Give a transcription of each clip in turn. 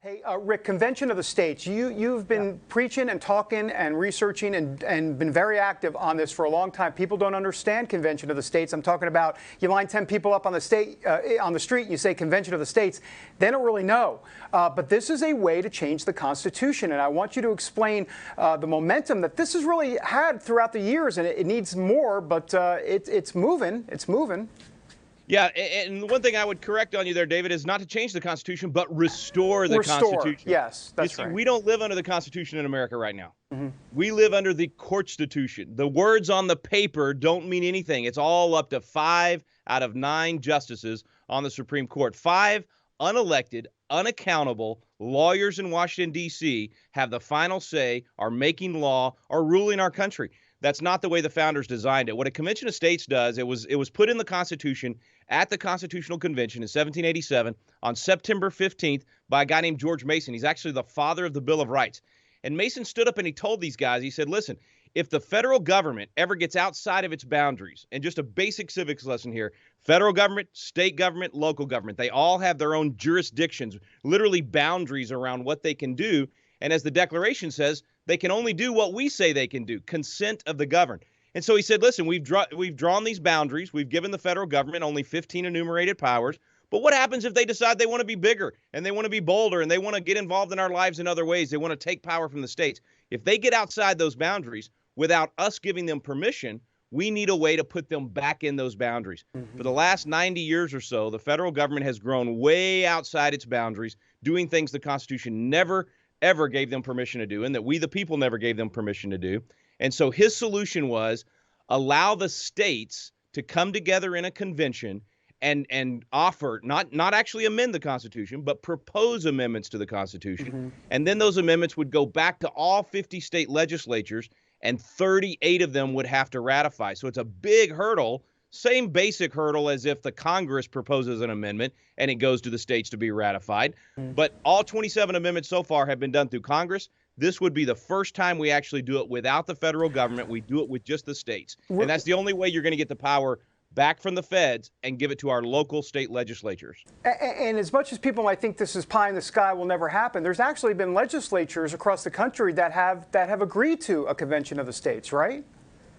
Hey, Rick, Convention of the States, you've been preaching and talking and researching and been very active on this for a long time. People don't understand Convention of the States. I'm talking about you line 10 people up on the street, and you say Convention of the States. They don't really know. But this is a way to change the Constitution, and I want you to explain the momentum that this has really had throughout the years, and it needs more, but it's moving. It's moving. Yeah, and one thing I would correct on you there, David, is not to change the Constitution, but restore the Constitution. Yes, that's right. We don't live under the Constitution in America right now. We live under the Courtstitution. The words on the paper don't mean anything. It's all up to 5 out of 9 justices on the Supreme Court. 5 unelected, unaccountable lawyers in Washington, D.C. have the final say, are making law, are ruling our country. That's not the way the founders designed it. What a Convention of States does, it was put in the Constitution at the Constitutional Convention in 1787 on September 15th by a guy named George Mason. He's actually the father of the Bill of Rights. And Mason stood up and he told these guys, he said, listen, if the federal government ever gets outside of its boundaries, and just a basic civics lesson here, federal government, state government, local government, they all have their own jurisdictions, literally boundaries around what they can do. And as the Declaration says, they can only do what we say they can do, consent of the governed. And so he said, listen, we've drawn these boundaries. We've given the federal government only 15 enumerated powers. But what happens if they decide they want to be bigger and they want to be bolder and they want to get involved in our lives in other ways? They want to take power from the states. If they get outside those boundaries without us giving them permission, we need a way to put them back in those boundaries. For the last 90 years or so, the federal government has grown way outside its boundaries, doing things the Constitution never ever gave them permission to do, and that we the people never gave them permission to do. And so his solution was allow the states to come together in a convention and offer, not actually amend the Constitution, but propose amendments to the Constitution. And then those amendments would go back to all 50 state legislatures, and 38 of them would have to ratify. So it's a big hurdle. Same basic hurdle as if the Congress proposes an amendment and it goes to the states to be ratified. But all 27 amendments so far have been done through Congress. This would be the first time we actually do it without the federal government. We do it with just the states. And that's the only way you're going to get the power back from the feds and give it to our local state legislatures. And as much as people might think this is pie in the sky, will never happen, there's actually been legislatures across the country that have agreed to a Convention of the States, right?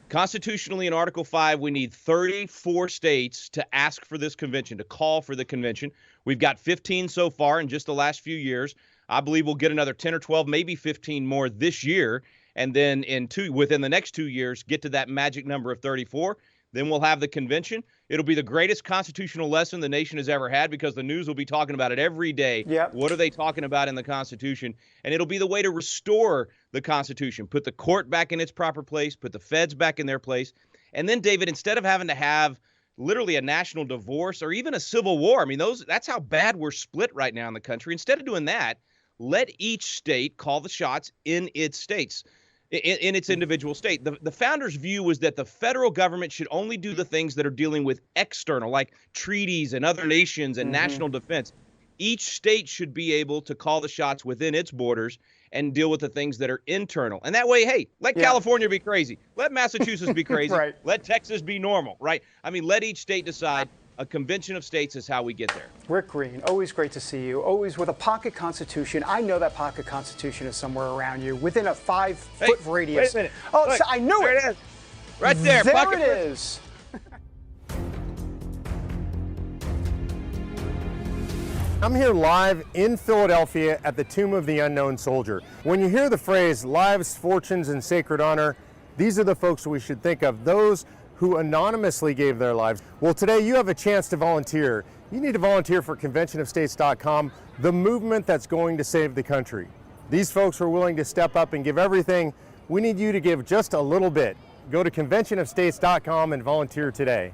Constitutionally, in Article 5, we need 34 states to ask for this convention, to call for the convention. We've got 15 so far in just the last few years. I believe we'll get another 10 or 12, maybe 15 more this year. And then within the next 2 years, get to that magic number of 34. Then we'll have the convention. It'll be the greatest constitutional lesson the nation has ever had because the news will be talking about it every day. Yep. What are they talking about in the Constitution? And it'll be the way to restore the Constitution, put the court back in its proper place, put the feds back in their place. And then, David, instead of having to have literally a national divorce or even a civil war, I mean, that's how bad we're split right now in the country. Instead of doing that, let each state call the shots in its states. In its individual state. The founders' view was that the federal government should only do the things that are dealing with external, like treaties and other nations and national defense. Each state should be able to call the shots within its borders and deal with the things that are internal. And that way, hey, let California be crazy. Let Massachusetts be crazy. Right. Let Texas be normal, right? I mean, let each state decide. A convention of states is how we get there. Rick Green, always great to see you. Always with a pocket constitution. I know that pocket constitution is somewhere around you, within a 5-foot radius. Wait a minute. Oh, Look, so I knew there it. it is. Right there. There pocket it is. I'm here live in Philadelphia at the Tomb of the Unknown Soldier. When you hear the phrase lives, fortunes, and sacred honor, these are the folks we should think of, those who anonymously gave their lives. Well, today you have a chance to volunteer. You need to volunteer for conventionofstates.com, the movement that's going to save the country. These folks are willing to step up and give everything. We need you to give just a little bit. Go to conventionofstates.com and volunteer today.